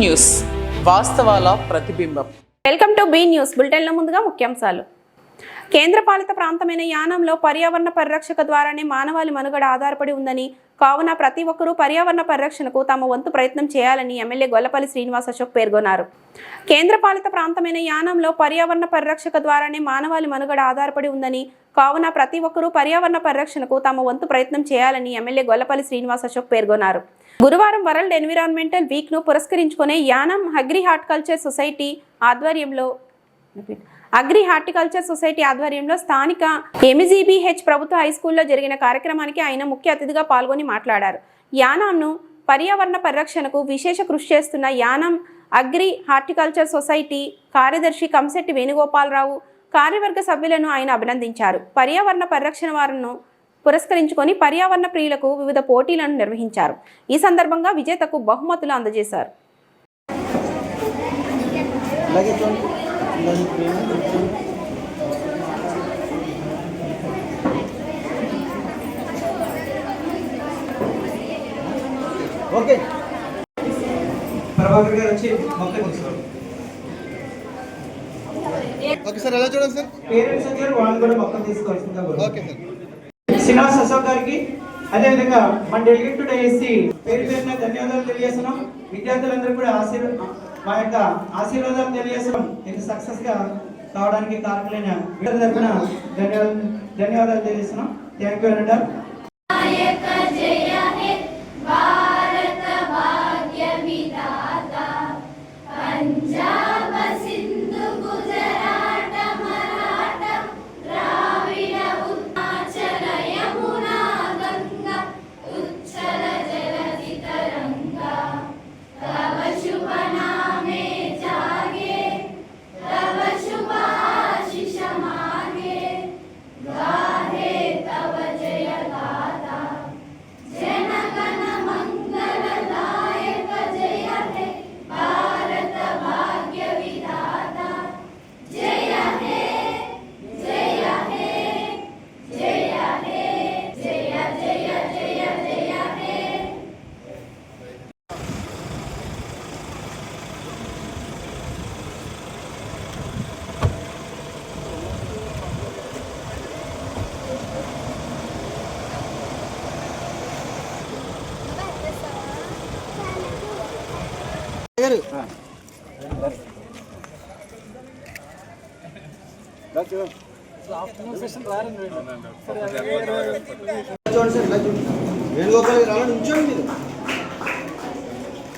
News, వాస్తవాల ప్రతిబింబం. Welcome to be news. బులెటిన్లో ముందుగా ముఖ్యాంశాలు. కేంద్రపాలిత ప్రాంతమైన యానాంలో పర్యావరణ పరిరక్షక ద్వారానే మానవాళి మనుగడ ఆధారపడి ఉందని, కావున ప్రతి ఒక్కరూ పర్యావరణ పరిరక్షణకు తమ వంతు ప్రయత్నం చేయాలని ఎమ్మెల్యే గొల్లపల్లి శ్రీనివాస్ అశోక్ పేర్కొన్నారు. కేంద్రపాలిత ప్రాంతమైన యానాంలో పర్యావరణ పరిరక్షక ద్వారానే మానవాళి మనుగడ ఆధారపడి ఉందని, కావున ప్రతి ఒక్కరూ పర్యావరణ పరిరక్షణకు తమ వంతు ప్రయత్నం చేయాలని ఎమ్మెల్యే గొల్లపల్లి శ్రీనివాస్ అశోక్ పేర్కొన్నారు. గురువారం వరల్డ్ ఎన్విరాన్మెంటల్ వీక్ ను పురస్కరించుకునే యానాం అగ్రి హార్టికల్చర్ సొసైటీ ఆధ్వర్యంలో స్థానిక ఎంజీబీహెచ్ ప్రభుత్వ హైస్కూల్లో జరిగిన కార్యక్రమానికి ఆయన ముఖ్య అతిథిగా పాల్గొని మాట్లాడారు. యానాంను పర్యావరణ పరిరక్షణకు విశేష కృషి చేస్తున్న యానాం అగ్రి హార్టికల్చర్ సొసైటీ కార్యదర్శి కంశెట్టి వేణుగోపాలరావు, కార్యవర్గ సభ్యులను ఆయన అభినందించారు. పర్యావరణ పరిరక్షణ వారిను పురస్కరించుకొని పర్యావరణ ప్రియులకు వివిధ పోటీలను నిర్వహించారు. ఈ సందర్భంగా విజేతకు బహుమతులు అందజేశారు. ఓకే, ప్రభాకర్ గారు వచ్చి మొక్క తీసుకోండి. ఓకే సార్, ఎలా చూడండి సార్. పేరెంట్స్ వచ్చారు, వాళ్ళు కూడా మొక్క తీసుకోవాల్సిందిగా. Okay sir. శ్రీనివాస్ అశోక్ గారికి, అదేవిధంగా మన డెలిగేట్ టు డైఎస్సి పేరు పేరున ధన్యవాదాలు తెలియజేస్తున్నాం. విద్యార్థులందరూ కూడా మా యొక్క ఆశీర్వాదాలు తెలియజేస్తున్నాం. ఇంత సక్సెస్ గా కావడానికి కారకులైన వీళ్ళ తరఫున ధన్యవాదాలు తెలియజేస్తున్నాం. థ్యాంక్ యూ అనండి.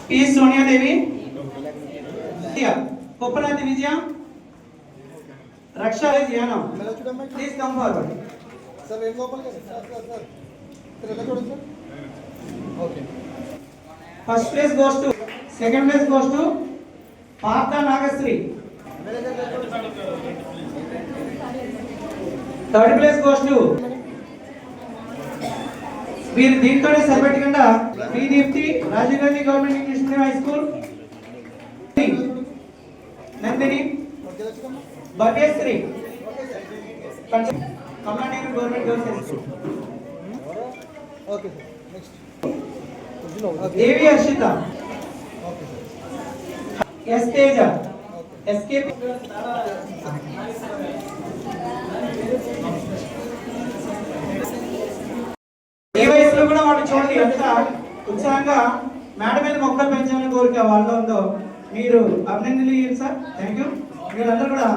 P Soniadevi, Koppanathi Vijaya, Raksha Yanam. Please come forward. Sir Venugopal garu, sir ఎలా చూడండి sir. Okay. First place goes to, second place goes to Partha Nagasri. Third place goes to వీరు దీంతోనే సరిపెట్టకుండా Sreedeepthi, Rajiv Gandhi government English medium high school, Nandini, Bhavyasri, Kamala Nehru government girls high school. Okay sir. Next Devi Harshitha, S Teja, SK. ఏ వయసులో కూడా వాళ్ళు చూడండి ఎంత ఉత్సాహంగా మేడ మీద మొక్కలు పెంచాలని కోరిక వాళ్ళలో ఉందో. మీరు అభినందనలు సార్. Thank you. మీరందరూ కూడా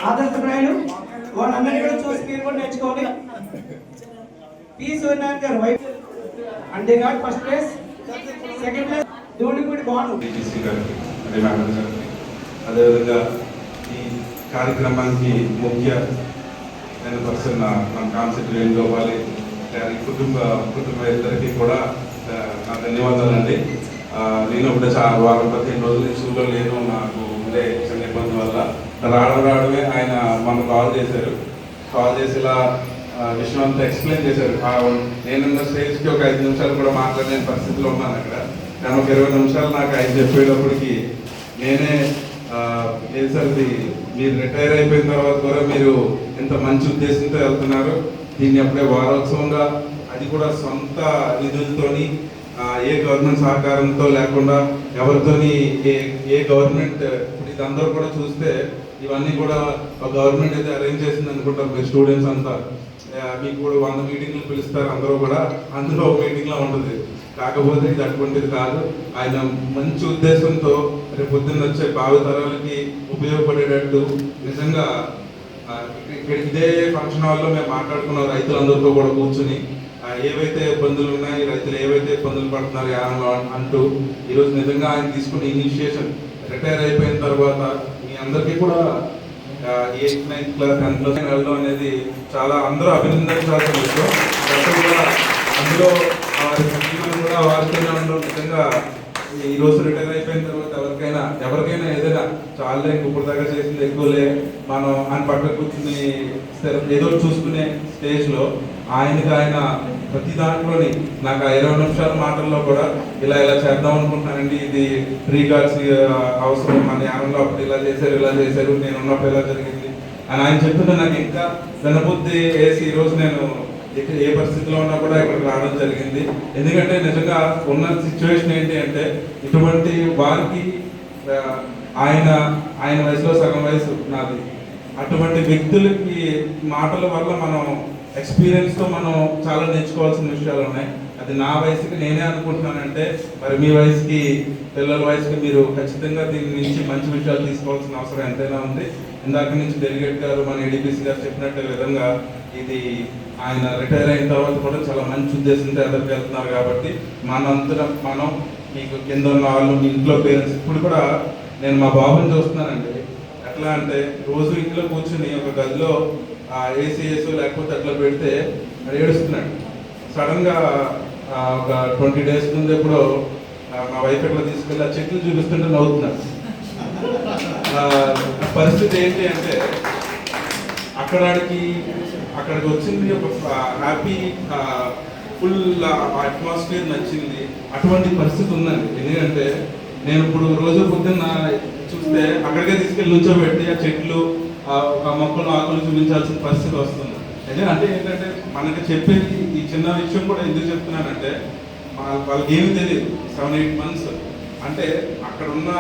ఆదర్శప్రాయులు. వాళ్ళందరినీ కూడా చూసి మీరు కూడా నేర్చుకోవాలి. P Suryanarayana garu wife and they got first place, second place Dudipudi Bhanu. అదేవిధంగా ఈ కార్యక్రమానికి ముఖ్య పర్సన్ మన కాన్సెప్ట్ వేణుగోపాలి గారి కుటుంబ ఇద్దరికి కూడా నా ధన్యవాదాలండి. నేను కూడా వారం 15 రోజులు స్కూల్లో లేను, నాకు ఉండే చిన్న ఇబ్బంది వల్ల. రావడమే ఆయన మనకు కాల్ చేసి ఇలా విషయం అంతా ఎక్స్ప్లెయిన్ చేశారు. నేనున్న స్టేజ్కి ఒక 5 నిమిషాలు కూడా మాట్లాడలేని పరిస్థితిలో ఉన్నాను అక్కడ. కానీ ఒక 20 నిమిషాలు నాకు ఆయన చెప్పేటప్పటికి నేనే లేదు సార్, మీరు రిటైర్ అయిపోయిన తర్వాత కూడా మీరు ఇంత మంచి ఉద్దేశంతో వెళ్తున్నారు, దీన్ని అప్పుడే వారోత్సవంగా, అది కూడా సొంత నిధులతోని ఏ గవర్నమెంట్ సహకారంతో లేకుండా ఎవరితోని ఏ గవర్నమెంట్ ఇది అందరూ కూడా చూస్తే ఇవన్నీ కూడా గవర్నమెంట్ అయితే అరేంజ్ చేసింది అనుకుంటారు మీరు స్టూడెంట్స్ అంతా. మీకు కూడా 100 మీటింగ్లు పిలుస్తారు, అందరూ కూడా అందులో ఒక మీటింగ్లో ఉంటుంది. కాకపోతే ఇది అటువంటిది కాదు. ఆయన మంచి ఉద్దేశంతో రేపు పొద్దున్న వచ్చే భావితరాలకి ఉపయోగపడేటట్టు నిజంగా ఇదే ఫంక్షన్ హాల్లో మేము మాట్లాడుకున్నాం రైతులందరితో కూడా కూర్చుని ఏవైతే ఇబ్బందులు ఉన్నాయి, రైతులు ఏవైతే ఇబ్బందులు పడుతున్నారు యానంలో అంటూ ఈరోజు నిజంగా ఆయన తీసుకున్న ఇనిషియేషన్ రిటైర్ అయిపోయిన తర్వాత మీ అందరికీ కూడా 8th, 9th class, 10th class వెళ్ళడం అనేది చాలా అందరూ అభినందించాల్సిన విషయం. కూడా అందులో కూడా వారితోనే ఉండడం నిజంగా ఈరోజు రిటైర్ అయిపోయిన తర్వాత ఎవరికైనా ఏదైనా చాలే ఇప్పుడు దాకా చేసింది ఎక్కువలే మనం ఆయన పక్కన కూర్చుని ఏదో చూసుకునే స్టేజ్లో ఆయన ప్రతి దాంట్లోని నాకు 20 నిమిషాల మాటల్లో కూడా ఇలా చేద్దాం అనుకుంటున్నానండి, ఇది ఫ్రీ కార్డ్స్ అవసరం, మన యానంలో అప్పుడు ఇలా చేశారు, నేను ఉన్నప్పుడు ఇలా జరిగింది అని ఆయన చెప్తుంటే నాకు ఇంకా వినబుద్ధి వేసి ఈరోజు నేను ఏ పరిస్థితిలో ఉన్నా కూడా ఇక్కడికి రావడం జరిగింది. ఎందుకంటే నిజంగా ఉన్న సిచ్యువేషన్ ఏంటి అంటే ఇటువంటి వారికి ఆయన వయసులో సగం వయసు నాది. అటువంటి వ్యక్తులకి మాటల వల్ల మనం ఎక్స్పీరియన్స్తో మనం చాలా నేర్చుకోవాల్సిన విషయాలు ఉన్నాయి. అది నా వయసుకి నేనే అనుకుంటున్నానంటే మరి మీ వయసుకి పిల్లల వయసుకి మీరు ఖచ్చితంగా దీని నుంచి మంచి విషయాలు తీసుకోవాల్సిన అవసరం ఎంతైనా ఉంది. ఇందాక నుంచి డెలిగేట్ గారు మన ఏడీపీసీ గారు చెప్పినట్టు విధంగా ఇది ఆయన రిటైర్ అయిన తర్వాత కూడా చాలా మంచి ఉద్దేశంతో ఎదురుకు వెళ్తున్నారు. కాబట్టి మనం మీకు కింద ఉన్న వాళ్ళు మీ ఇంట్లో పేరెంట్స్ ఇప్పుడు కూడా నేను మా బాబుని చూస్తున్నానండి. ఎట్లా అంటే రోజు ఇంట్లో కూర్చుని ఒక గదిలో ఏసీఎస్ లేకపోతే అట్లా పెడితే ఏడుస్తున్నాడు. సడన్గా ఒక 20 days ముందు ఎప్పుడో మా వైఫ్ ఎట్లా తీసుకెళ్ళి ఆ చెట్లు చూపిస్తుంటే నవ్వుతున్నాడు. పరిస్థితి ఏంటి అంటే అక్కడికి వచ్చింది ఒక హ్యాపీ ఫుల్ అట్మాస్ఫియర్ నచ్చింది. అటువంటి పరిస్థితి ఉందండి. ఎందుకంటే నేను ఇప్పుడు రోజు పొద్దున్న చూస్తే అక్కడికే తీసుకెళ్ళి నుంచోబెట్టి ఆ చెట్లు ఆ మొక్కలు ఆకులు చూపించాల్సిన పరిస్థితి వస్తుంది. అంటే ఏంటంటే మనకి చెప్పేది ఈ చిన్న విషయం కూడా ఎందుకు చెప్తున్నానంటే వాళ్ళకి ఏమి తెలియదు. 7-8 months అంటే అక్కడ ఉన్న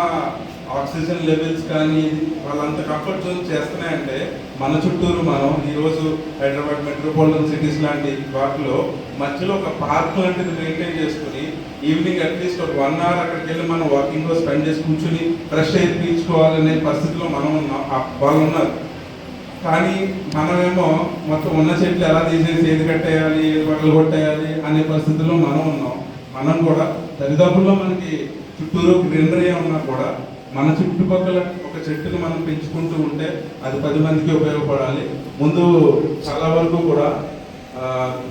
ఆక్సిజన్ లెవెల్స్ కానీ వాళ్ళంత కంఫర్ట్ జోన్ చేస్తున్నాయంటే మన చుట్టూరు మనం ఈరోజు హైదరాబాద్ మెట్రోపాలిటన్ సిటీస్ లాంటి వాటిలో మధ్యలో ఒక పార్క్ లాంటిది మెయింటైన్ చేసుకుని ఈవినింగ్ అట్లీస్ట్ ఒక 1 hour అక్కడికి వెళ్ళి మనం వాకింగ్లో స్పెండ్ చేసి కూర్చుని ఫ్రెష్ ఎయిర్ పీల్చుకోవాలనే పరిస్థితిలో మనం ఉన్నాం, వాళ్ళు ఉన్నారు. కానీ మనమేమో మొత్తం ఉన్న చెట్లు ఎలా తీసేసి ఏది కట్టేయాలి, ఏది పగలు కొట్టేయాలి అనే పరిస్థితుల్లో మనం ఉన్నాం. మనం కూడా దరిదాపుల్లో మనకి చుట్టూరు గ్రీనరీ ఉన్నా కూడా మన చుట్టుపక్కల ఒక చెట్టును మనం పెంచుకుంటూ ఉంటే అది 10 మందికి ఉపయోగపడాలి. ముందు చాలా వరకు కూడా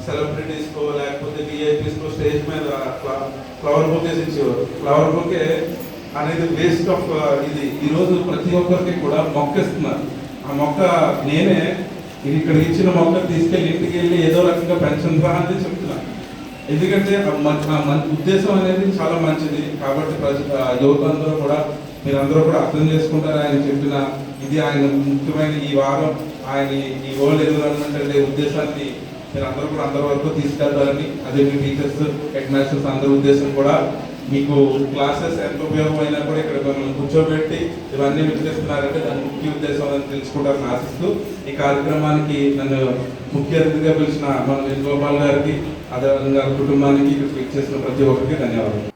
సెలబ్రిటీస్కో లేకపోతే విఐపీస్కో స్టేజ్ మీద ఫ్లవర్ బొకేస్ ఇచ్చేవారు. ఫ్లవర్ బొకే అనేది వేస్ట్ ఆఫ్ ఇది. ఈరోజు ప్రతి ఒక్కరికి కూడా మొక్క ఇస్తున్నారు. ఆ మొక్క నేనే ఇక్కడ ఇచ్చిన మొక్క తీసుకెళ్ళి ఇంటికి వెళ్ళి ఏదో రకంగా పెన్షన్ అని చెప్తున్నాను. ఎందుకంటే ఉద్దేశం అనేది చాలా మంచిది. కాబట్టి యువత అందరూ కూడా మీరందరూ కూడా అర్థం చేసుకుంటారు. ఆయన చెప్పిన ఇది ఆయన ముఖ్యమైన ఈ వారం ఆయన ఈ వరల్డ్ ఎన్విరాన్మెంట్ అనే ఉద్దేశాన్ని మీరు అందరూ కూడా అందరి వరకు తీసుకెళ్తారని, అదే మీ టీచర్స్, హెడ్ మాస్టర్స్ అందరి ఉద్దేశం కూడా మీకు క్లాసెస్ ఎంత ఉపయోగమైనా కూడా ఇక్కడ మిమ్మల్ని కూర్చోబెట్టి ఇవన్నీ వినిపిస్తున్నారంటే దాని ముఖ్య ఉద్దేశం అని తెలుసుకుంటారని ఆశిస్తూ ఈ కార్యక్రమానికి నన్ను ముఖ్య అతిథిగా పిలిచిన మన వేణుగోపాల్ గారికి, అదేవిధంగా కుటుంబానికి ఇక్కడ ఇచ్చేసిన ప్రతి ఒక్కరికి ధన్యవాదాలు.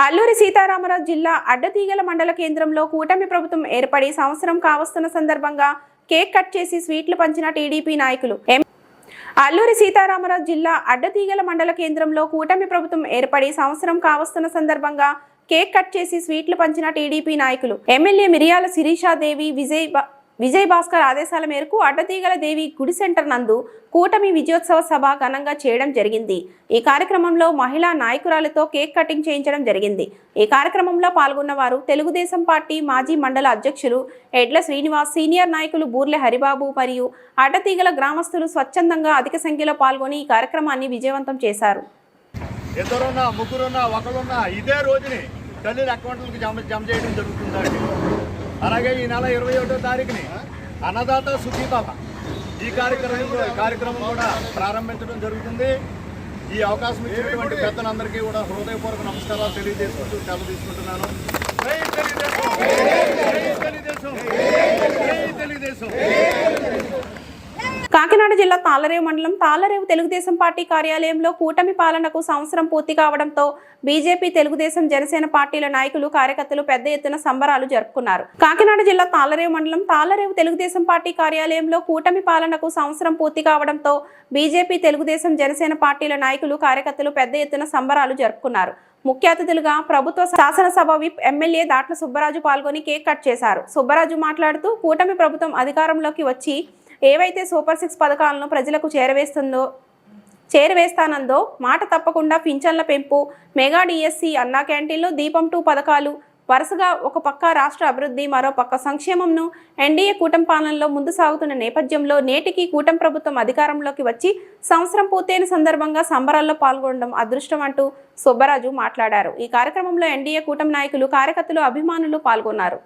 అల్లూరి సీతారామరాజు జిల్లా అడ్డతీగల మండల కేంద్రంలో కూటమి ప్రభుత్వం ఏర్పడి సంవత్సరం కావస్తున్న సందర్భంగా కేక్ కట్ చేసి స్వీట్లు పంచిన టీడీపీ నాయకులు. అల్లూరి సీతారామరాజు జిల్లా అడ్డతీగల మండల కేంద్రంలో కూటమి ప్రభుత్వం ఏర్పడి సంవత్సరం కావస్తున్న సందర్భంగా కేక్ కట్ చేసి స్వీట్లు పంచిన టీడీపీ నాయకులు. ఎమ్మెల్యే మిరియాల శిరీషాదేవి విజయ్ భాస్కర్ ఆదేశాల మేరకు అడ్డతీగల దేవి గుడి సెంటర్ నందు కూటమి విజయోత్సవ సభ ఘనంగా చేయడం జరిగింది. ఈ కార్యక్రమంలో మహిళా నాయకురాలతో కేక్ కటింగ్ చేయించడం జరిగింది. ఈ కార్యక్రమంలో పాల్గొన్న వారు తెలుగుదేశం పార్టీ మాజీ మండల అధ్యక్షులు ఎడ్ల శ్రీనివాస్, సీనియర్ నాయకులు బూర్లె హరిబాబు మరియు అడ్డతీగల గ్రామస్తులు స్వచ్ఛందంగా అధిక సంఖ్యలో పాల్గొని ఈ కార్యక్రమాన్ని విజయవంతం చేశారు. ఇద్దరున్నా ముగ్గురున్నా ఒకరున్నా ఇదే రోజుని తల్లి అకౌంట్లకు జమ చేయడం జరుగుతుందండి. అలాగే ఈ నెల 21వ తారీఖుని అన్నదాత సుఖీభవ ఈ కార్యక్రమం కూడా ప్రారంభించడం జరుగుతుంది. ఈ అవకాశం ఇచ్చినటువంటి పెద్దలందరికీ కూడా హృదయపూర్వక నమస్కారాలు తెలియజేసుకుంటూ సెలవు తీసుకుంటున్నాను. జై తెలుగుదేశం! జై తెలుగుదేశం! జై తెలుగుదేశం! కాకినాడ జిల్లా తాళ్లరేవు మండలం తాళ్లరేవు తెలుగుదేశం పార్టీ కార్యాలయంలో కూటమి పాలనకు సంవత్సరం పూర్తి కావడంతో బీజేపీ తెలుగుదేశం జనసేన పార్టీల నాయకులు కార్యకర్తలు పెద్ద ఎత్తున సంబరాలు జరుపుకున్నారు. కాకినాడ జిల్లా తాళ్లరేవు మండలం తాళ్లరేవు తెలుగుదేశం పార్టీ కార్యాలయంలో కూటమి పాలనకు సంవత్సరం పూర్తి కావడంతో బీజేపీ తెలుగుదేశం జనసేన పార్టీల నాయకులు కార్యకర్తలు పెద్ద ఎత్తున సంబరాలు జరుపుకున్నారు. ముఖ్య అతిథులుగా ప్రభుత్వ శాసనసభ విప్ ఎమ్మెల్యే దాట్ల సుబ్బరాజు పాల్గొని కేక్ కట్ చేశారు. సుబ్బరాజు మాట్లాడుతూ కూటమి ప్రభుత్వం అధికారంలోకి వచ్చి ఏవైతే సూపర్ 6 పథకాలను ప్రజలకు చేరవేస్తానందో మాట తప్పకుండా పింఛన్ల పెంపు, మెగా డిఎస్సి, అన్నా క్యాంటీన్లు, దీపం 2 పథకాలు వరుసగా ఒక పక్క రాష్ట్ర అభివృద్ధి, మరో పక్క సంక్షేమంను ఎన్డీఏ కూటమి పాలనలో ముందు సాగుతున్న నేపథ్యంలో నేటికి కూటమి ప్రభుత్వం అధికారంలోకి వచ్చి సంవత్సరం పూర్తయిన సందర్భంగా సంబరాల్లో పాల్గొనడం అదృష్టం అంటూ సుబ్బరాజు మాట్లాడారు. ఈ కార్యక్రమంలో ఎన్డీఏ కూటమి నాయకులు, కార్యకర్తలు, అభిమానులు పాల్గొన్నారు.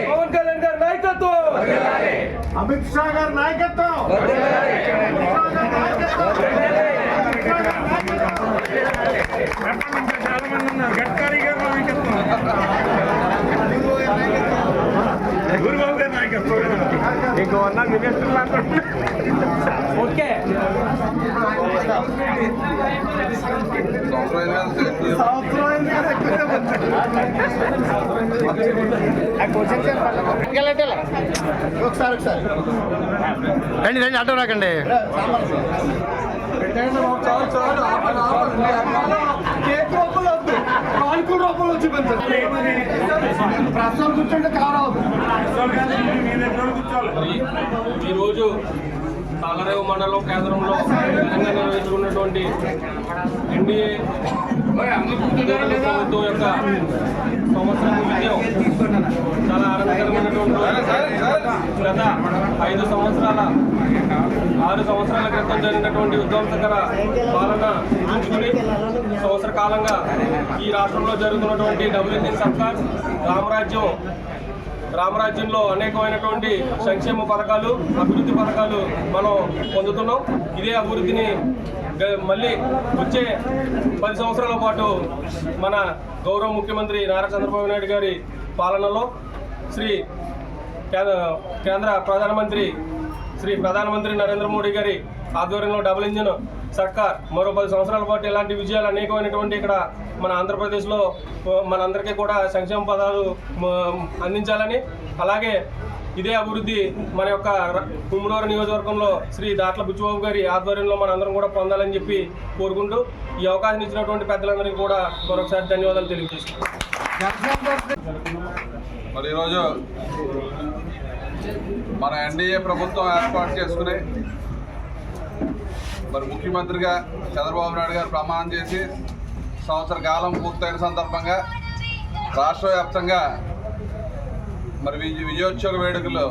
పవన్ కళ్యాణ్ గారి నాయకత్వం, అమిత్ షా గారి నాయకత్వం, చాలా మంది ఉన్నారు. గడ్కరీ గారి నాయకత్వం, గురుబాబు గారి నాయకత్వం, ఇంకో ఉన్న మినిస్టర్లు ఓకే. ఒకసారి రండి రండి, అడ్డం రాకండి. ఈరోజు తాళ్లరేవు మండలం కేంద్రంలో ఘనంగా నిర్వహించుకున్నటువంటి ఎన్డీఏ ప్రభుత్వం యొక్క సంవత్సరం విజయం చాలా ఆనందకరమైనటువంటి గత 6 సంవత్సరాల క్రితం జరిగినటువంటి విధ్వంసకర పాలన చూసుకుని సంవత్సర కాలంగా ఈ రాష్ట్రంలో జరుగుతున్నటువంటి డబుల్ ఇంజిన్ సర్కార్ రామరాజ్యంలో అనేకమైనటువంటి సంక్షేమ పథకాలు, అభివృద్ధి పథకాలు మనం పొందుతున్నాం. ఇదే అభివృద్ధిని మళ్ళీ వచ్చే 10 సంవత్సరాల పాటు మన గౌరవ ముఖ్యమంత్రి నారా చంద్రబాబు నాయుడు గారి పాలనలో కేంద్ర ప్రధానమంత్రి నరేంద్ర మోడీ గారి ఆధ్వర్యంలో డబుల్ ఇంజిన్ సర్కార్ మరో 10 సంవత్సరాల పాటు ఇలాంటి విజయాలు అనేకమైనటువంటి ఇక్కడ మన ఆంధ్రప్రదేశ్లో మనందరికీ కూడా సంక్షేమ పదాలు అందించాలని, అలాగే ఇదే అభివృద్ధి మన యొక్క కుమ్మడూరు నియోజకవర్గంలో శ్రీ దాట్ల బుచ్చిబాబు గారి ఆధ్వర్యంలో మనందరం కూడా పొందాలని చెప్పి కోరుకుంటూ ఈ అవకాశం ఇచ్చినటువంటి పెద్దలందరికీ కూడా మరొకసారి ధన్యవాదాలు తెలియజేస్తున్నాను. మరి ఈరోజు మన ఎన్డీఏ ప్రభుత్వం ఏర్పాటు చేసుకుని మరి ముఖ్యమంత్రిగా చంద్రబాబు నాయుడు గారు ప్రమాణం చేసి సంవత్సర కాలం పూర్తయిన సందర్భంగా రాష్ట్ర వ్యాప్తంగా మరి విజయోత్సవ వేడుకలు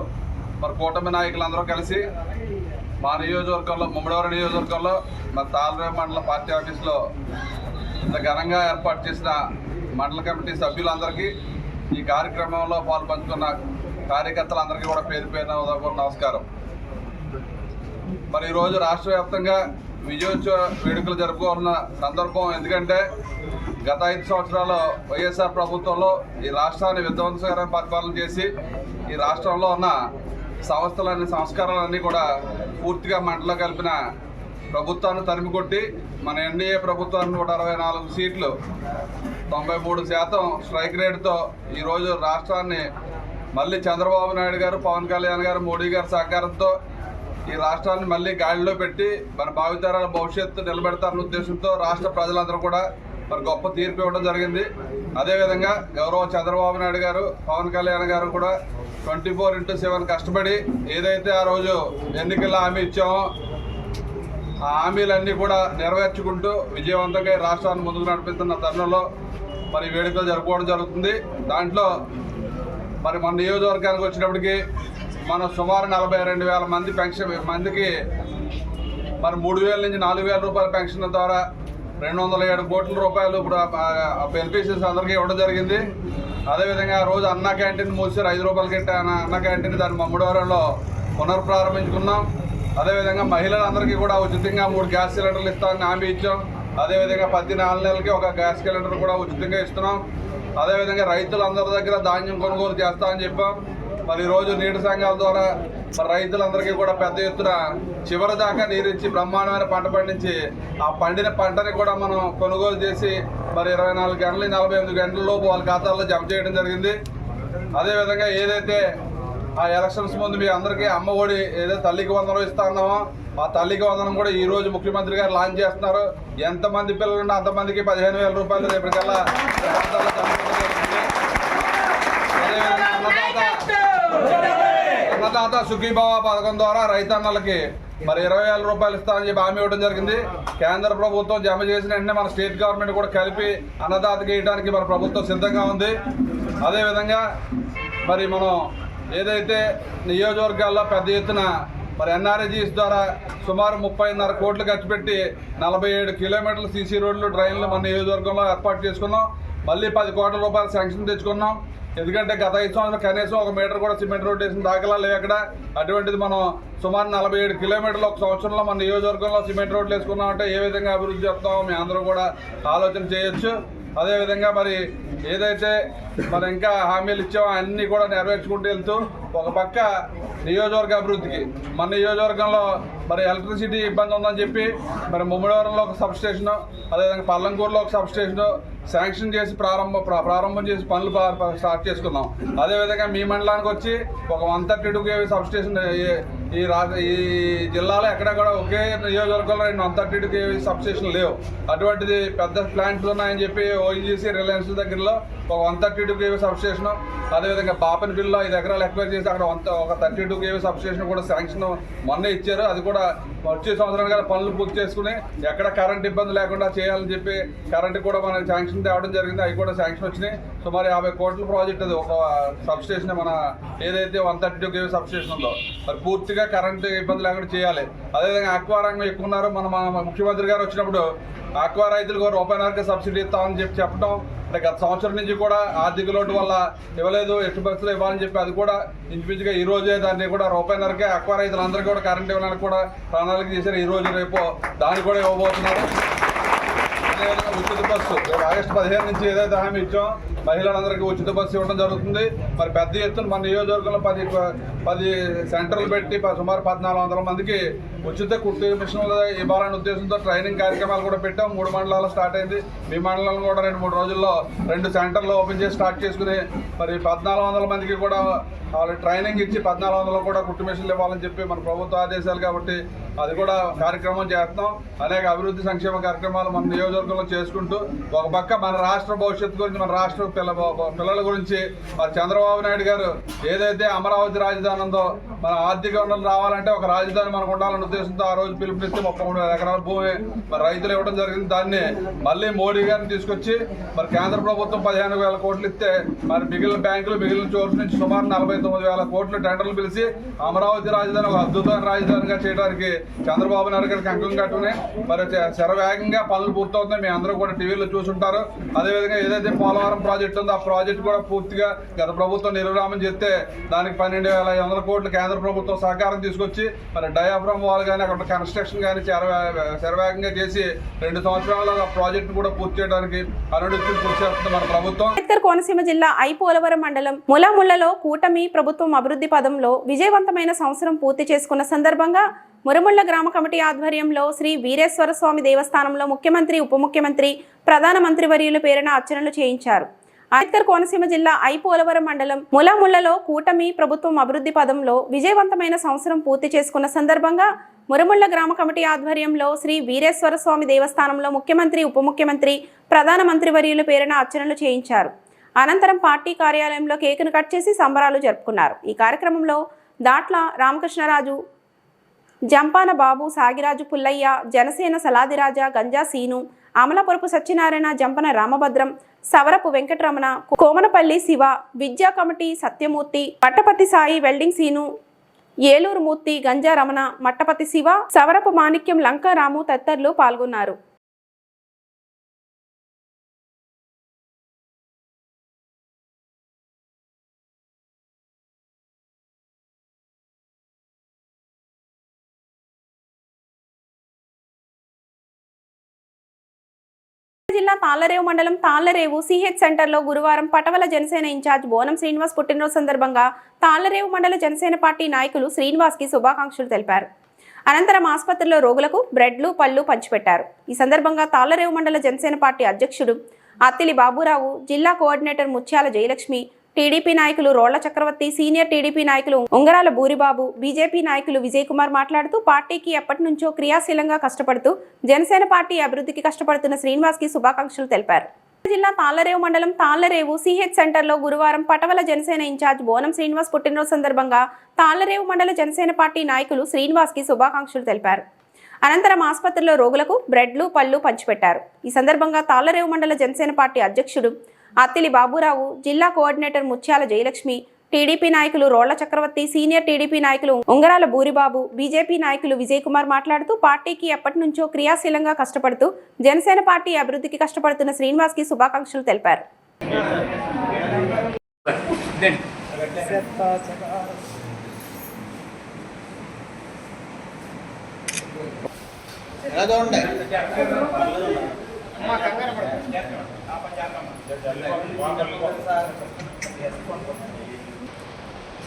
మరి కూటమి నాయకులందరూ కలిసి మా నియోజకవర్గంలో, ముమ్మడివరం నియోజకవర్గంలో మరి తాళ్లరేవు మండల పార్టీ ఆఫీస్లో ఇంత ఘనంగా ఏర్పాటు చేసిన మండల కమిటీ సభ్యులందరికీ, ఈ కార్యక్రమంలో పాల్పంచుకున్న కార్యకర్తలందరికీ కూడా పేరు పేరున నమస్కారం. మరి ఈరోజు రాష్ట్ర వ్యాప్తంగా విజయోత్సవ వేడుకలు జరుపుకోవాలన్న సందర్భం. ఎందుకంటే గత 5 సంవత్సరాలు వైఎస్ఆర్ ప్రభుత్వంలో ఈ రాష్ట్రాన్ని విధ్వంసకర పరిపాలన చేసి ఈ రాష్ట్రంలో ఉన్న సంస్థలన్నీ, సంస్కారాలన్నీ కూడా పూర్తిగా మంటలో కలిపిన ప్రభుత్వాన్ని తరిమికొట్టి మన ఎన్డీఏ ప్రభుత్వాన్ని 164 సీట్లు 93% స్ట్రైక్ రేటుతో ఈరోజు రాష్ట్రాన్ని మళ్ళీ చంద్రబాబు నాయుడు గారు, పవన్ కళ్యాణ్ గారు, మోడీ గారి సహకారంతో ఈ రాష్ట్రాన్ని మళ్ళీ గాడిలో పెట్టి మన భావితరాల భవిష్యత్తు నిలబెడతారన్న ఉద్దేశంతో రాష్ట్ర ప్రజలందరూ కూడా మరి గొప్ప తీర్పు ఇవ్వడం జరిగింది. అదేవిధంగా గౌరవ చంద్రబాబు నాయుడు గారు, పవన్ కళ్యాణ్ గారు కూడా 24/7 కష్టపడి ఏదైతే ఆ రోజు ఎన్నికల్లో హామీ ఇచ్చామో ఆ హామీలన్నీ కూడా నెరవేర్చుకుంటూ విజయవంతంగా రాష్ట్రాన్ని ముందుకు నడిపిస్తున్న తరుణంలో మరి వేడుకలు జరుపుకోవడం జరుగుతుంది. దాంట్లో మరి మన నియోజకవర్గానికి వచ్చినప్పటికీ మనం సుమారు 42,000 మంది మందికి మరి 3,000 నుంచి 4,000 రూపాయల పెన్షన్ ద్వారా 207 కోట్ల రూపాయలు ఇప్పుడు బెనిఫిషరీస్ అందరికీ ఇవ్వడం జరిగింది. అదేవిధంగా రోజు అన్న క్యాంటీన్ మూసారు, 5 రూపాయలకి అన్న క్యాంటీన్ దాన్ని మమ్మడివారంలో పునర్ప్రారంభించుకున్నాం. అదేవిధంగా మహిళలందరికీ కూడా ఉచితంగా 3 గ్యాస్ సిలిండర్లు ఇస్తామని హామీ ఇచ్చాం. అదేవిధంగా ప్రతి 4 నెలలకి ఒక గ్యాస్ సిలిండర్ కూడా ఉచితంగా ఇస్తున్నాం. అదేవిధంగా రైతులందరి దగ్గర ధాన్యం కొనుగోలు చేస్తామని చెప్పాం. మరి ఈరోజు నీటి సంఘాల ద్వారా మరి రైతులందరికీ కూడా పెద్ద ఎత్తున చివరి దాకా నీరిచ్చి బ్రహ్మాండమైన పంట పండించి ఆ పండిన పంటని కూడా మనం కొనుగోలు చేసి మరి 24 గంటలు 48 గంటలలోపు వాళ్ళ ఖాతాల్లో జమ చేయడం జరిగింది. అదేవిధంగా ఏదైతే ఆ ఎలక్షన్స్ ముందు మీ అందరికీ అమ్మ ఒడి ఏదైతే తల్లికి వందనం ఇస్తా ఉన్నామో ఆ తల్లికి వందనం కూడా ఈ రోజు ముఖ్యమంత్రి గారు లాంచ్ చేస్తున్నారు. ఎంతమంది పిల్లలు ఉంటే అంతమందికి 15,000 రూపాయలు రేపటికల్లా ఖాతాల్లో జమ చేయడం జరుగుతుంది. అదేవిధంగా అన్నదాత సుఖీభావ పథకం ద్వారా రైతన్నలకి మరి 20,000 రూపాయలు ఇస్తామని చెప్పి హామీ ఇవ్వడం జరిగింది. కేంద్ర ప్రభుత్వం జమ చేసిన వెంటనే మన స్టేట్ గవర్నమెంట్ కూడా కలిపి అన్నదాతకి ఇవ్వడానికి మన ప్రభుత్వం సిద్ధంగా ఉంది. అదేవిధంగా మరి మనం ఏదైతే నియోజకవర్గాల్లో పెద్ద ఎత్తున మరి ఎన్ఆర్ఐజీఎస్ ద్వారా సుమారు 30.5 కోట్లు ఖర్చు పెట్టి 47 కిలోమీటర్ల సీసీ రోడ్లు డ్రైన్లు మన నియోజకవర్గంలో ఏర్పాటు చేసుకున్నాం. మళ్ళీ 10 కోట్ల రూపాయలు శాంక్షన్ తెచ్చుకున్నాం. ఎందుకంటే గత 5 సంవత్సరాలు కనీసం 1 మీటర్ కూడా సిమెంట్ రోడ్ వేసిన దాఖలాలు లేవు అక్కడ. అటువంటిది మనం సుమారు 47 కిలోమీటర్లు ఒక సంవత్సరంలో మన నియోజకవర్గంలో సిమెంట్ రోడ్లు వేసుకున్నామంటే ఏ విధంగా అభివృద్ధి చేస్తామో మీ అందరూ కూడా ఆలోచన చేయొచ్చు. అదేవిధంగా మరి ఏదైతే మరి ఇంకా హామీలు ఇచ్చామో అన్నీ కూడా నెరవేర్చుకుంటూ వెళ్తూ ఒక పక్క నియోజకవర్గ అభివృద్ధికి మన నియోజకవర్గంలో మరి ఎలక్ట్రిసిటీ ఇబ్బంది ఉందని చెప్పి మరి ముమ్మడివరంలో ఒక సబ్ స్టేషను, అదేవిధంగా పల్లంకూరులో ఒక సబ్ స్టేషను శాంక్షన్ చేసి ప్రారంభం చేసి పనులు స్టార్ట్ చేసుకున్నాం. అదేవిధంగా మీ మండలానికి వచ్చి ఒక 132 kV సబ్ స్టేషన్ ఈ జిల్లాలో ఎక్కడ కూడా ఒకే నియోజకవర్గంలో 132 kV సబ్ స్టేషన్ లేవు. అటువంటిది పెద్ద ప్లాంట్లు ఉన్నాయని చెప్పి ఓఎన్జీసీ రిలయన్స్ దగ్గరలో ఒక 132 kV సబ్ స్టేషన్, అదేవిధంగా బాపనపల్లిలో 5 ఎకరాలు ఎక్వైర్ చేసి అక్కడ ఒక 32 kV సబ్ స్టేషన్ కూడా శాంక్షన్ మొన్నే ఇచ్చారు. అది కూడా వచ్చే సంవత్సరానికి పనులు పూర్తి చేసుకుని ఎక్కడ కరెంట్ ఇబ్బంది లేకుండా చేయాలని చెప్పి కరెంట్ కూడా మనకి శాంక్షన్ తేవడం జరిగింది. అవి కూడా శాంక్షన్ వచ్చినాయి. సుమారు 50 కోట్ల ప్రాజెక్ట్ అది ఒక సబ్ స్టేషన్ మన ఏదైతే 132 kV సబ్ స్టేషన్ ఉందో మరి పూర్తిగా కరెంట్ ఇబ్బంది లేకుండా చేయాలి. అదేవిధంగా ఆక్వా రంగం ఎక్కువ ఉన్నారు. మన ముఖ్యమంత్రి గారు వచ్చినప్పుడు ఆక్వా రైతులకు ₹1 సబ్సిడీ ఇస్తామని చెప్పడం అంటే గత సంవత్సరం నుంచి కూడా ఆర్థిక లోటు వల్ల ఇవ్వలేదు, ఎట్టి పరిస్థితులు ఇవ్వాలని చెప్పి అది కూడా ఇంచుమించుగా ఈ రోజే దాన్ని కూడా ₹1 ఆక్వా రైతులందరికీ కూడా కరెంట్ ఇవ్వడానికి కూడా ప్రణాళిక చేశారు. ఈ రోజు రేపు దాన్ని కూడా ఇవ్వబోతున్నారు. అదేవిధంగా ఉచిత బస్సు ఆగస్టు 15 నుంచి ఏదైతే హామీ ఇచ్చామో మహిళలందరికీ ఉచిత బస్సు ఇవ్వడం జరుగుతుంది. మరి పెద్ద ఎత్తున మన నియోజకవర్గంలో 10 సెంటర్లు పెట్టి సుమారు 1,400 మందికి ఉచిత కుట్టు మిషన్లు ఇవ్వాలనే ఉద్దేశంతో ట్రైనింగ్ కార్యక్రమాలు కూడా పెట్టాం. 3 మండలాల్లో స్టార్ట్ అయింది. మీ మండలంలో కూడా 2-3 రోజుల్లో 2 సెంటర్లు ఓపెన్ చేసి స్టార్ట్ చేసుకుని మరి 1,400 మందికి కూడా వాళ్ళు ట్రైనింగ్ ఇచ్చి 1,400 కూడా కుట్టు మిషన్లు ఇవ్వాలని చెప్పి మన ప్రభుత్వ ఆదేశాలు కాబట్టి అది కూడా కార్యక్రమం చేస్తాం. అనేక అభివృద్ధి సంక్షేమ కార్యక్రమాలు మన నియోజకవర్గంలో చేసుకుంటూ ఒక పక్క మన రాష్ట్ర భవిష్యత్తు గురించి మన రాష్ట్ర పిల్లల గురించి మరి చంద్రబాబు నాయుడు గారు ఏదైతే అమరావతి రాజధాని ఉందో మన ఆర్థిక వనరులు రావాలంటే ఒక రాజధాని మనకు ఉండాలనే ఉద్దేశంతో ఆ రోజు పిలుపునిస్తే 33,000 ఎకరాల భూమి మరి రైతులు ఇవ్వడం జరిగింది. దాన్ని మళ్ళీ మోడీ గారిని తీసుకొచ్చి మరి కేంద్ర ప్రభుత్వం 15,000 కోట్లు ఇస్తే మరి మిగిలిన చోట్ల నుంచి సుమారు 49,000 కోట్లు టెండర్లు పిలిచి అమరావతి రాజధాని ఒక అద్భుతమైన రాజధానిగా చేయడానికి చంద్రబాబు నాయుడు గారికి అంకం కట్టుకుని మరి శరవేగంగా పనులు పూర్తవుతున్నాయి. మీ అందరూ కూడా టీవీలో చూసుంటారు. అదేవిధంగా ఏదైతే పోలవరం ప్రాజెక్ట్ ఉందో ఆ ప్రాజెక్ట్ కూడా పూర్తిగా గత ప్రభుత్వం నిర్విరామం చేస్తే దానికి 12,500 కోట్లు కేంద్ర ప్రభుత్వం సహకారం తీసుకొచ్చి మరి డయాఫ్రమ్ వాల్ కానీ అక్కడ కన్స్ట్రక్షన్ కానీ శరవేగంగా చేసి 2 సంవత్సరాల్లో ఆ ప్రాజెక్ట్ కూడా పూర్తి చేయడానికి అనుడికి కృషి చేస్తుంది మన ప్రభుత్వం. అంబేద్కర్ కోనసీమ జిల్లా ఐపోలవరం మండలం ములముళ్లలో కూటమి ప్రభుత్వం అభివృద్ధి పదంలో విజయవంతమైన సంవత్సరం పూర్తి చేసుకున్న సందర్భంగా మురముళ్ల గ్రామ కమిటీ ఆధ్వర్యంలో శ్రీ వీరేశ్వర స్వామి దేవస్థానంలో ముఖ్యమంత్రి, ఉప ముఖ్యమంత్రి, ప్రధానమంత్రి వర్యుల పేరున అర్చనలు చేయించారు. అంబేద్కర్ కోనసీమ జిల్లా ఐపోలవరం మండలం ములముళ్లలో కూటమి ప్రభుత్వం అభివృద్ధి పదంలో విజయవంతమైన సంవత్సరం పూర్తి చేసుకున్న సందర్భంగా మురముళ్ల గ్రామ కమిటీ ఆధ్వర్యంలో శ్రీ వీరేశ్వర స్వామి దేవస్థానంలో ముఖ్యమంత్రి, ఉప ముఖ్యమంత్రి, ప్రధానమంత్రి వర్యుల పేరున అర్చనలు చేయించారు. అనంతరం పార్టీ కార్యాలయంలో కేకును కట్ చేసి సంబరాలు జరుపుకున్నారు. ఈ కార్యక్రమంలో దాట్ల రామకృష్ణరాజు, జంపాన బాబు, సాగిరాజు పుల్లయ్య, జనసేన సలాదిరాజా, గంజా సీను, అమలపురపు సత్యనారాయణ, జంపన రామభద్రం, సవరపు వెంకటరమణ, కోమనపల్లి శివ, విద్యా కమిటీ సత్యమూర్తి, పట్టపతి సాయి, వెల్డింగ్ సీను, ఏలూరు మూర్తి, గంజా రమణ, మట్టపతి శివ, సవరపు మాణిక్యం, లంకారాము తదితరులు పాల్గొన్నారు. జిల్లా తాళ్లరేవు మండలం తాళ్లరేవు సిహెచ్ సెంటర్లో గురువారం పటవల జనసేన ఇన్ఛార్జ్ బోనం శ్రీనివాస్ పుట్టినరోజు సందర్భంగా తాళ్లరేవు మండల జనసేన పార్టీ నాయకులు శ్రీనివాస్కి శుభాకాంక్షలు తెలిపారు. అనంతరం ఆసుపత్రిలో రోగులకు బ్రెడ్లు, పళ్ళు పంచిపెట్టారు. ఈ సందర్భంగా తాళ్లరేవు మండల జనసేన పార్టీ అధ్యక్షుడు అత్తిలి బాబురావు, జిల్లా కోఆర్డినేటర్ ముత్యాల జయలక్ష్మి, టీడీపీ నాయకులు రోళ్ల చక్రవర్తి, సీనియర్ టీడీపీ నాయకులు ఉంగరాల బూరిబాబు, బీజేపీ నాయకులు విజయ్ కుమార్ మాట్లాడుతూ పార్టీకి ఎప్పటి నుంచో క్రియాశీలంగా కష్టపడుతూ జనసేన పార్టీ అభివృద్ధికి కష్టపడుతున్న శ్రీనివాస్కి శుభాకాంక్షలు తెలిపారు. జిల్లా తాళ్లరేవు మండలం తాళ్లరేవు సిహెచ్ సెంటర్లో గురువారం పటవల జనసేన ఇన్ఛార్జ్ బోనం శ్రీనివాస్ పుట్టినరోజు సందర్భంగా తాళ్లరేవు మండల జనసేన పార్టీ నాయకులు శ్రీనివాస్కి శుభాకాంక్షలు తెలిపారు. అనంతరం ఆసుపత్రిలో రోగులకు బ్రెడ్లు, పళ్ళు పంచిపెట్టారు. ఈ సందర్భంగా తాళ్లరేవు మండల జనసేన పార్టీ అధ్యక్షుడు అత్తిలి బాబురావు, జిల్లా కోఆర్డినేటర్ ముత్యాల జయలక్ష్మి, టీడీపీ నాయకులు రోళ్ల చక్రవర్తి, సీనియర్ టీడీపీ నాయకులు ఉంగరాల బూరిబాబు, బీజేపీ నాయకులు విజయ్ కుమార్ మాట్లాడుతూ పార్టీకి ఎప్పటి నుంచో క్రియాశీలంగా కష్టపడుతూ జనసేన పార్టీ అభివృద్ధికి కష్టపడుతున్న శ్రీనివాస్కి శుభాకాంక్షలు తెలిపారు.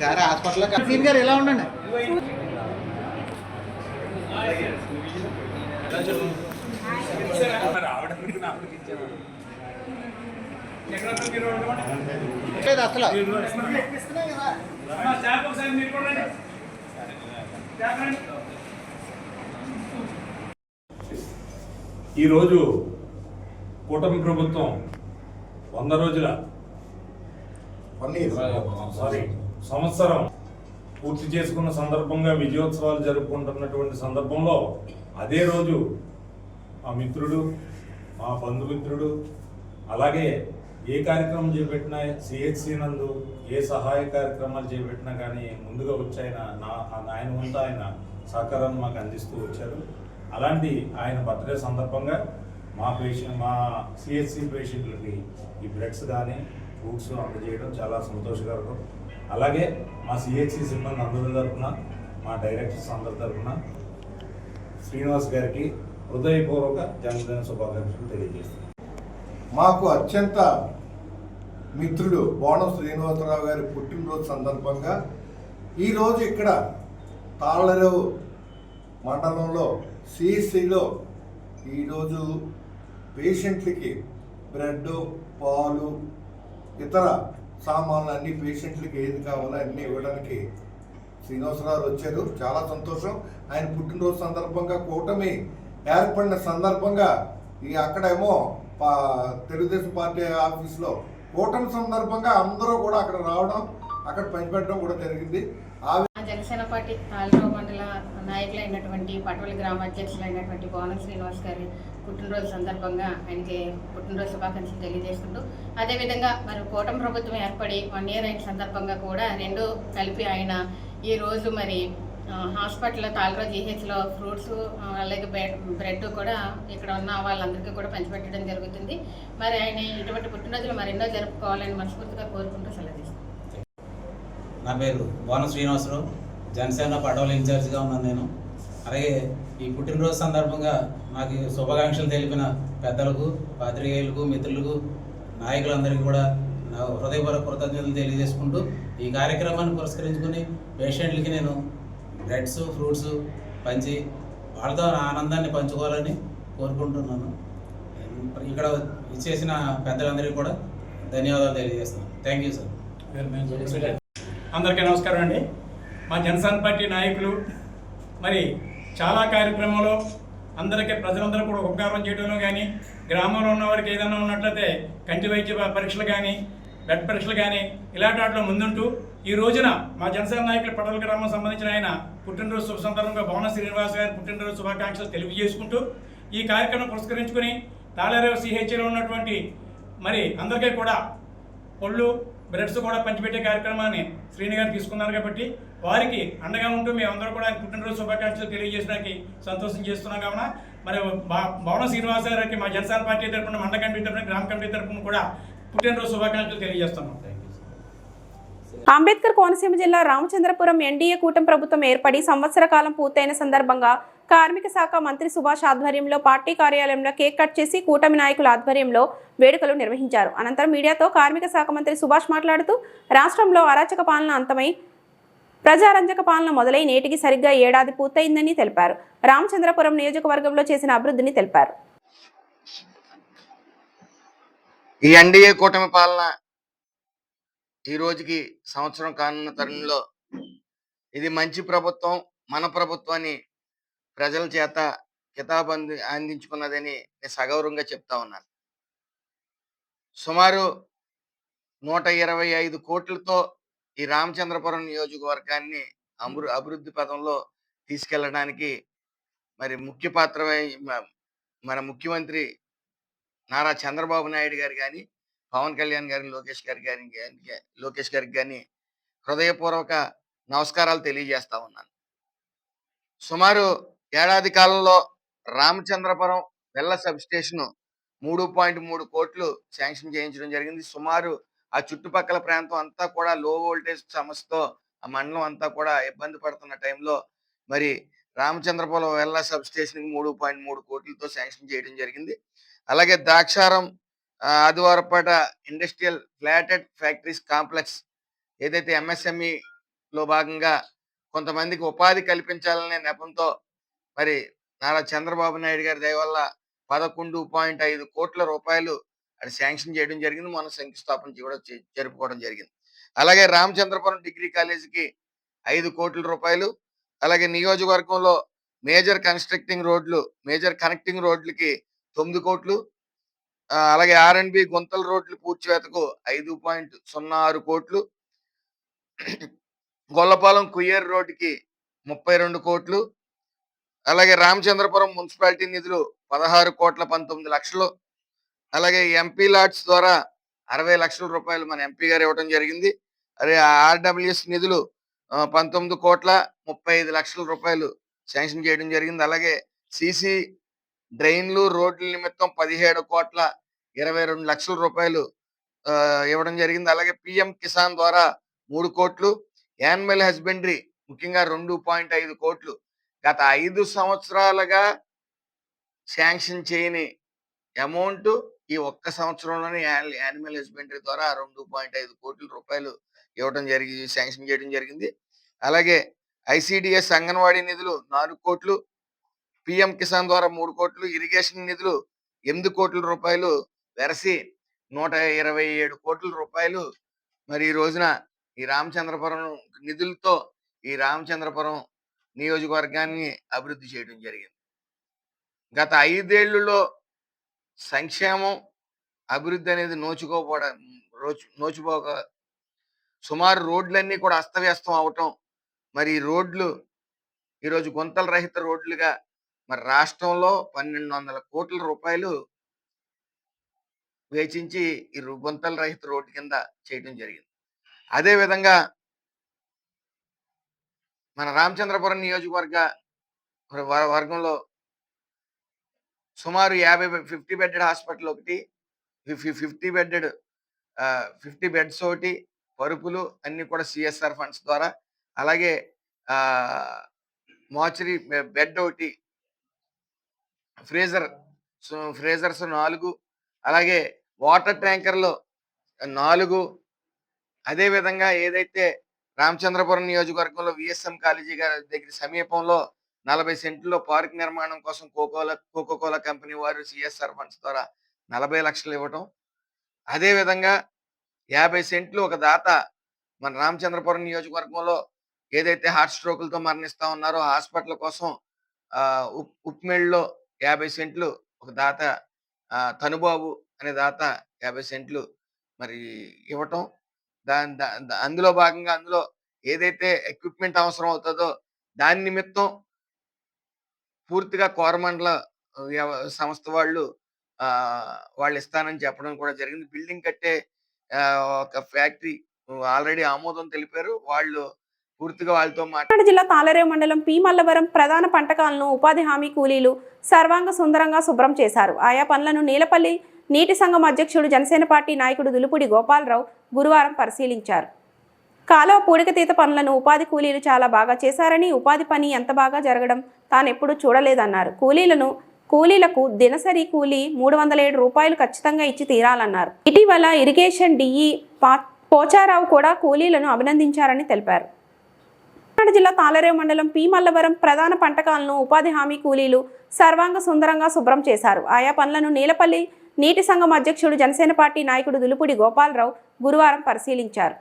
సరే హాస్పిటల్లో సీన్ గారు ఎలా ఉండండి. అసలు ఈరోజు కూటమి ప్రభుత్వం 100 రోజుల సంవత్సరం పూర్తి చేసుకున్న సందర్భంగా విజయోత్సవాలు జరుపుకుంటున్నటువంటి సందర్భంలో అదే రోజు మా మిత్రుడు, మా బంధుమిత్రుడు, అలాగే ఏ కార్యక్రమం చేపట్టినా సిహెచ్సి నందు ఏ సహాయ కార్యక్రమాలు చేపట్టినా కానీ ముందుగా వచ్చి ఆయన వంతు ఆయన సహకారాన్ని మాకు అందిస్తూ వచ్చారు. అలాంటి ఆయన బర్త్డే సందర్భంగా మా సిహెచ్సి పేషెంట్లకి ఈ బ్రెడ్స్ కానీ ఫ్రూట్స్ అందజేయడం చాలా సంతోషకరం. అలాగే మా సిహెచ్సి సిబ్బంది అందరి తరఫున, మా డైరెక్టర్స్ అందరి తరఫున శ్రీనివాస్ గారికి హృదయపూర్వక జన్మదిన శుభాకాంక్షలు తెలియజేస్తున్నాను. మాకు అత్యంత మిత్రుడు బోనం శ్రీనివాసరావు గారి పుట్టినరోజు సందర్భంగా ఈరోజు ఇక్కడ తాళ్లరేవు మండలంలో సిఎస్సిలో ఈరోజు పేషెంట్లకి బ్రెడ్, పాలు, ఇతర సామాన్లు అన్ని పేషెంట్లకి ఏది కావాలో అన్నీ ఇవ్వడానికి శ్రీనివాసరావు వచ్చారు. చాలా సంతోషం. ఆయన పుట్టినరోజు సందర్భంగా కూటమి ఏర్పడిన సందర్భంగా అక్కడేమో తెలుగుదేశం పార్టీ ఆఫీస్లో కూటమి సందర్భంగా అందరూ కూడా అక్కడ రావడం, అక్కడ పంచిపెట్టడం కూడా జరిగింది. జనసేన పార్టీ తాళ్లరేవు మండల నాయకులైనటువంటి పటవలి గ్రామ అధ్యక్షులైనటువంటి బోనం శ్రీనివాస్ గారి పుట్టినరోజు సందర్భంగా ఆయనకి పుట్టినరోజు శుభాకాంక్షలు తెలియజేస్తుంటూ, అదేవిధంగా మరి కూటమి ప్రభుత్వం ఏర్పడి 1 year అయిన సందర్భంగా కూడా రెండు కలిపి ఆయన ఈరోజు మరి హాస్పిటల్లో తాళ్లరేవు జీహెచ్లో ఫ్రూట్స్ అలాగే బ్రెడ్ కూడా ఇక్కడ ఉన్న వాళ్ళందరికీ కూడా పంచిపెట్టడం జరుగుతుంది. మరి ఆయన ఇటువంటి పుట్టినరోజులు మరెన్నో జరుపుకోవాలని మనస్ఫూర్తిగా కోరుకుంటూ సెలవు తీసుకుంటాను. నా పేరు బోనం శ్రీనివాసరావు, జనసేన పటవల ఇన్ఛార్జిగా ఉన్నాను నేను. అలాగే ఈ పుట్టినరోజు సందర్భంగా నాకు శుభాకాంక్షలు తెలిపిన పెద్దలకు, పాత్రికేయులకు, మిత్రులకు, నాయకులందరికీ కూడా నా హృదయపూర్వక కృతజ్ఞతలు తెలియజేసుకుంటూ ఈ కార్యక్రమాన్ని పురస్కరించుకుని పేషెంట్లకి నేను బ్రెడ్స్, ఫ్రూట్స్ పంచి వాళ్ళతో ఆనందాన్ని పంచుకోవాలని కోరుకుంటున్నాను. ఇక్కడ ఇచ్చేసిన పెద్దలందరికీ కూడా ధన్యవాదాలు తెలియజేస్తున్నాను. Thank you sir. అందరికీ నమస్కారం అండి. మా జనసేన పార్టీ నాయకులు మరి చాలా కార్యక్రమంలో అందరికీ ప్రజలందరూ కూడా ఉపకారం చేయడంలో కానీ, గ్రామంలో ఉన్న వారికి ఏదైనా ఉన్నట్లయితే కంటి వైద్య పరీక్షలు కానీ, బెడ్ పరీక్షలు కానీ ఇలాంటి వాటిలో ముందుంటూ ఈ రోజున మా జనసేన నాయకులు పటోల్ గ్రామం సంబంధించిన ఆయన పుట్టినరోజు శుభ సందర్భంగా భవన శ్రీనివాస్ గారి పుట్టినరోజు శుభాకాంక్షలు తెలియజేసుకుంటూ ఈ కార్యక్రమం పురస్కరించుకుని తాళరేవు సిహెచ్లో ఉన్నటువంటి మరి అందరికీ కూడా పళ్ళు బ్రెడ్స్ కూడా పంచిపెట్టే కార్యక్రమాన్ని శ్రీని గారు తీసుకున్నారు కాబట్టి వారికి అండగా ఉంటూ మేమందరూ కూడా ఆయన పుట్టినరోజు శుభాకాంక్షలు తెలియజేయడానికి సంతోషం చేస్తున్నాం కావున మరి భవన శ్రీనివాస గారికి మా జనసేన పార్టీ తరఫున మండల కమిటీ తరఫున గ్రామ కమిటీ తరఫున కూడా పుట్టినరోజు శుభాకాంక్షలు తెలియజేస్తున్నాం. అంబేద్కర్ కోనసీమ జిల్లా రామచంద్రపురం ఎన్డీఏ కూటమి ప్రభుత్వం ఏర్పడి సంవత్సర కాలం పూర్తయిన సందర్భంగా కార్మిక శాఖ మంత్రి సుభాష్ ఆధ్వర్యంలో పార్టీ కార్యాలయంలో కేక్ కట్ చేసి కూటమి నాయకుల ఆధ్వర్యంలో వేడుకలు నిర్వహించారు. అనంతరం మీడియాతో కార్మిక శాఖ మంత్రి సుభాష్ మాట్లాడుతూ రాష్ట్రంలో అరాచక పాలన అంతమై ప్రజారంజక పాలన మొదలై నేటికి సరిగ్గా ఏడాది పూర్తయిందని తెలిపారు. రామచంద్రపురం నియోజకవర్గంలో చేసిన అభివృద్ధిని తెలిపారు. ఈ ఎన్డీఏ కూటమి పాలన ఈ రోజుకి సంవత్సరం కానున్న తరుణంలో ఇది మంచి ప్రభుత్వం, మన ప్రభుత్వాన్ని ప్రజల చేత కితాబు అందించుకున్నదని నేను సగౌరవంగా చెప్తా ఉన్నాను. సుమారు 125 కోట్లతో ఈ రామచంద్రపురం నియోజకవర్గాన్ని అభివృద్ధి పదంలో తీసుకెళ్లడానికి మరి ముఖ్య పాత్ర మన ముఖ్యమంత్రి నారా చంద్రబాబు నాయుడు గారు కానీ, పవన్ కళ్యాణ్ గారి లోకేష్ గారికి కానీ హృదయపూర్వక నమస్కారాలు తెలియజేస్తా ఉన్నాను. సుమారు ఏడాది కాలంలో రామచంద్రపురం వెల్ల సబ్ స్టేషన్ 3.3 కోట్లు శాంక్షన్ చేయించడం జరిగింది. సుమారు ఆ చుట్టుపక్కల ప్రాంతం అంతా కూడా లో వోల్టేజ్ సమస్యతో ఆ మండలం అంతా కూడా ఇబ్బంది పడుతున్న టైంలో మరి రామచంద్రపురం వెల్ల సబ్ స్టేషన్ 3.3 కోట్లతో శాంక్షన్ చేయడం జరిగింది. అలాగే Draksharam Adivarapeta industrial flatted factories complex ఏదైతే MSME లో భాగంగా కొంతమందికి ఉపాధి కల్పించాలనే నెపంతో మరి నారా చంద్రబాబు నాయుడు గారి దయ వల్ల 11.5 కోట్ల రూపాయలు అది శాంక్షన్ చేయడం జరిగింది. మన శంకుస్థాపన కూడా జరుపుకోవడం జరిగింది. అలాగే రామచంద్రపురం డిగ్రీ కాలేజీకి 5 కోట్ల రూపాయలు, అలాగే నియోజకవర్గంలో మేజర్ కనెక్టింగ్ రోడ్లకి 9 కోట్లు, అలాగే R&B గుంతల రోడ్లు పూడ్చివేతకు 5.06 కోట్లు, గొల్లపాలెం కుయ్యేరు రోడ్డుకి 32 కోట్లు, అలాగే రామచంద్రపురం మున్సిపాలిటీ నిధులు 16.19 లక్షలు, అలాగే ఎంపీ లాట్స్ ద్వారా 60 లక్షల రూపాయలు మన ఎంపీ గారు ఇవ్వడం జరిగింది. అదే RWS నిధులు 19.35 లక్షల రూపాయలు శాంక్షన్ చేయడం జరిగింది. అలాగే సిసి డ్రైన్లు రోడ్ల నిమిత్తం 17.22 లక్షల రూపాయలు ఇవ్వడం జరిగింది. అలాగే PM కిసాన్ ద్వారా 3 కోట్లు, యానిమల్ హస్బెండరీ ముఖ్యంగా 2.5 కోట్లు. గత 5 సంవత్సరాలుగా శాంక్షన్ చేయని అమౌంట్ ఈ ఒక్క సంవత్సరంలోనే యానిమల్ హస్బెండరీ ద్వారా 2.5 కోట్ల రూపాయలు శాంక్షన్ చేయడం జరిగింది. అలాగే ICDS అంగన్వాడీ నిధులు 4 కోట్లు, PM కిసాన్ ద్వారా 3 కోట్లు, ఇరిగేషన్ నిధులు 8 కోట్ల రూపాయలు వెరసి 127 కోట్ల రూపాయలు మరి ఈ రోజున ఈ రామచంద్రపురం నిధులతో ఈ రామచంద్రపురం నియోజకవర్గాన్ని అభివృద్ధి చేయడం జరిగింది. గత 5 ఏళ్లలో సంక్షేమం అభివృద్ధి అనేది నోచుకోక సుమారు రోడ్లన్నీ కూడా అస్తవ్యస్తం అవటం, మరి ఈ రోడ్లు ఈరోజు గుంతల రహిత రోడ్లుగా మరి రాష్ట్రంలో 1200 కోట్ల రూపాయలు వేచించి ఈ గుంతల రహిత రోడ్డు కింద చేయడం జరిగింది. అదేవిధంగా మన రామచంద్రపురం నియోజకవర్గ వర్గంలో సుమారు 50 బెడెడ్ హాస్పిటల్ ఒకటి, 50 బెడ్స్ ఒకటి, పరుపులు అన్ని కూడా CSR ఫండ్స్ ద్వారా, అలాగే మార్చరీ బెడ్ ఒకటి, ఫ్రేజర్స్ 4, అలాగే వాటర్ ట్యాంకర్లు 4. అదేవిధంగా ఏదైతే రామచంద్రపురం నియోజకవర్గంలో VSM కాలేజీ గారి దగ్గర సమీపంలో 40 సెంట్లలో పార్క్ నిర్మాణం కోసం కోకోకోలా కంపెనీ వారు CSR ఫండ్స్ ద్వారా 40 లక్షలు ఇవ్వటం. అదేవిధంగా 50 సెంట్లు ఒక దాత మన రామచంద్రపురం నియోజకవర్గంలో ఏదైతే హార్ట్ స్ట్రోకులతో మరణిస్తా ఉన్నారో హాస్పిటల్ కోసం ఉప్మెళ్ళలో 50 సెంట్లు ఒక దాత తనుబాబు అనే దాత 50 సెంట్లు మరి ఇవ్వటం, అందులో భాగంగా అందులో ఏదైతే ఎక్విప్మెంట్ అవసరం అవుతుందో దాని నిమిత్తం పూర్తిగా కోరమండల సంస్థ వాళ్ళు వాళ్ళు ఇస్తానని చెప్పడం కూడా జరిగింది. బిల్డింగ్ కట్టే ఒక ఫ్యాక్టరీ ఆల్రెడీ ఆమోదం తెలిపారు. వాళ్ళు పూర్తిగా వాళ్ళతో కాకినాడ జిల్లా తాళరేవు మండలం పి మల్లవరం ప్రధాన పంటకాలను ఉపాధి హామీ కూలీలు సర్వాంగ సుందరంగా శుభ్రం చేశారు. ఆయా పనులను నీలపల్లి నీటి సంఘం అధ్యక్షుడు జనసేన పార్టీ నాయకుడు దులుపుడి గోపాలరావు గురువారం పరిశీలించారు. కాలువ పూడికతీత పనులను ఉపాధి కూలీలు చాలా బాగా చేశారని, ఉపాధి పని ఎంత బాగా జరగడం తానెప్పుడు చూడలేదన్నారు. కూలీలకు దినసరి కూలీ 307 రూపాయలు ఖచ్చితంగా ఇచ్చి తీరాలన్నారు. ఇటీవల ఇరిగేషన్ డిఈ పోచారావు కూడా కూలీలను అభినందించారని తెలిపారు. కాకినాడ జిల్లా తాళరేవు మండలం పి మల్లవరం ప్రధాన పంటకాలను ఉపాధి హామీ కూలీలు సర్వాంగ సుందరంగా శుభ్రం చేశారు. ఆయా పనులను నీలపల్లి నీటి సంఘం అధ్యక్షుడు జనసేన పార్టీ నాయకుడు దులుపుడి గోపాలరావు గురువారం పరిశీలించారు.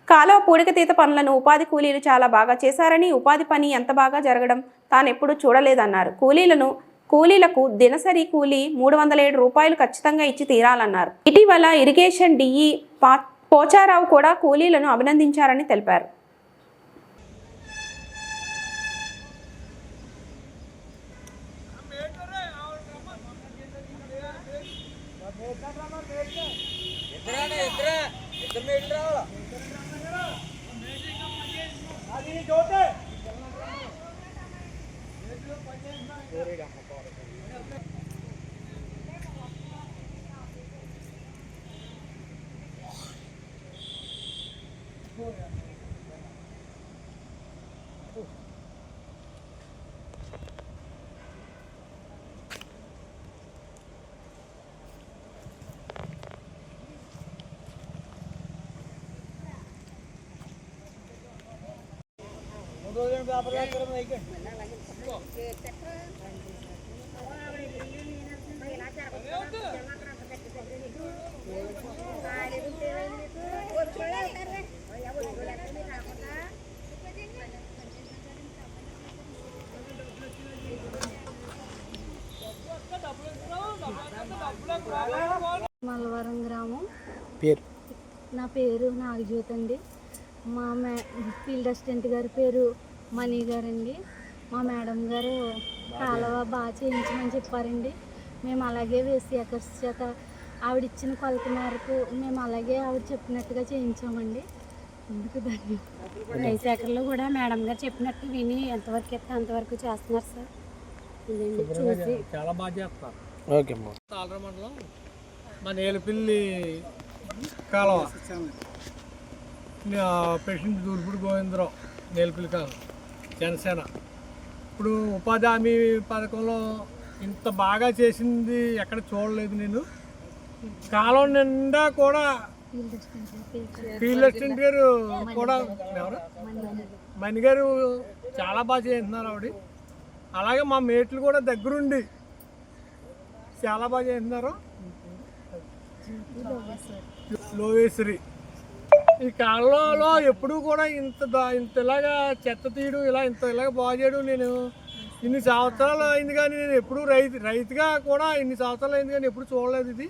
కాలువ పూడికతీత పనులను ఉపాధి కూలీలు చాలా బాగా చేశారని, ఉపాధి పని ఎంత బాగా జరగడం తానెప్పుడు చూడలేదన్నారు. కూలీలకు దినసరి కూలీ 307 రూపాయలు ఖచ్చితంగా ఇచ్చి తీరాలన్నారు. ఇటీవల ఇరిగేషన్ డిఈ పోచారావు కూడా కూలీలను అభినందించారని తెలిపారు. మల్లవరం గ్రామం. పేరు? నా పేరు నాగజ్యోతి అండి. మా ఫీల్డ్ అసిస్టెంట్ గారి పేరు మణి గారండి. మా మేడం గారు కాలువ బాగా చేయించమని చెప్పారండి. మేము అలాగే వేసి ఎకర్స్ చేత ఆవిడ ఇచ్చిన కొలత మేరకు మేము అలాగే ఆవిడ చెప్పినట్టుగా చేయించామండి. అందుకు ధన్యవాదాలు. 5 ఎకర్లు కూడా మేడం గారు చెప్పినట్టు విని ఎంతవరకు ఎత్తే అంతవరకు చేస్తున్నారు సార్. చూసి చాలా బాగా చేస్తారు. ఓకే. తాళరేవు మండలం మా నేలపల్లి కాలువ ప్రెసిడెంట్ దులుపుడి గోవిందరావు, నేలపల్లి కాలువ జనసేన. ఇప్పుడు ఉపాధి హామీ పథకంలో ఇంత బాగా చేసింది ఎక్కడ చూడలేదు నేను. కాలువ నిండా కూడా ఫీల్డ్ అసిస్టెంట్ గారు కూడా ఎవరు మణి గారు చాలా బాగా చేస్తున్నారు ఆవిడ. అలాగే మా మేట్లు కూడా దగ్గరుండి చాలా బాగా చేస్తున్నారు. లోవేశ్వరి ఈ కాలంలో ఎప్పుడూ కూడా ఇంతలాగా చెత్త తీయడం ఇలాగ బాగా చేయడం నేను ఇన్ని సంవత్సరాలు అయింది కానీ నేను ఎప్పుడూ రైతుగా కూడా ఇన్ని సంవత్సరాలు అయింది కానీ ఎప్పుడు చూడలేదు. ఇది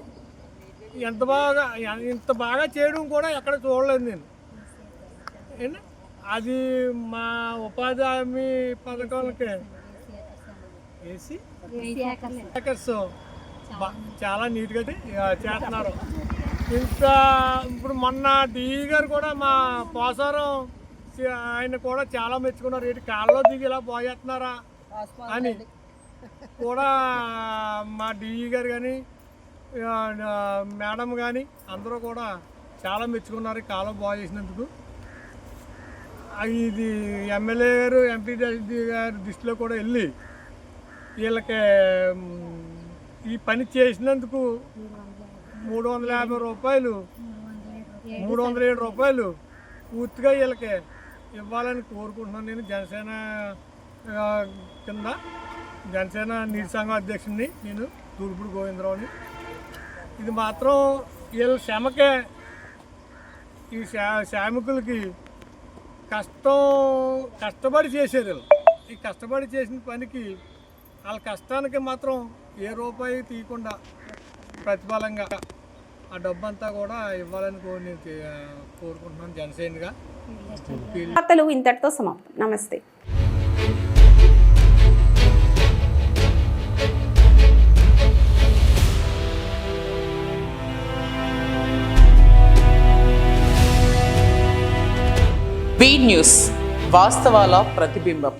ఇంత బాగా చేయడం కూడా ఎక్కడ చూడలేదు నేను. అది మా ఉపాధి హామీ పథకాలకి వేసి ఏకర్స్ చాలా నీట్గా చేస్తున్నారు. ఇప్పుడు మొన్న డిఈ గారు కూడా మా పోసారం ఆయన కూడా చాలా మెచ్చుకున్నారు. ఏంటి కాళ్ళలో దిగి ఇలా పోయేస్తున్నారా అని కూడా మా డిఈ గారు కానీ మేడం కానీ అందరూ కూడా చాలా మెచ్చుకున్నారు కాలం బాగా చేసినందుకు. ఇది ఎమ్మెల్యే గారు ఎంపీ గారి దృష్టిలో కూడా వెళ్ళి వీళ్ళకి ఈ పని చేసినందుకు 350 రూపాయలు 307 రూపాయలు పూర్తిగా వీళ్ళకి ఇవ్వాలని కోరుకుంటున్నాను. నేను జనసేన కింద జనసేన నీటి సంఘం అధ్యక్షుడిని నేను దులుపుడి గోవిందరావుని. ఇది మాత్రం వీళ్ళ శ్రమకే ఈ శ్రామికులకి కష్టపడి చేశారు వీళ్ళు. ఈ కష్టపడి చేసిన పనికి వాళ్ళ కష్టానికి మాత్రం ఏ రూపాయి తీయకుండా ప్రతిఫలంగా ఆ డబ్బు అంతా కూడా ఇవ్వాలని కోరుకుంటున్నాను జనసేనగా. వార్తలు ఇంతటితో సమాప్తం. నమస్తే. బీ న్యూస్, వాస్తవాల ప్రతిబింబం.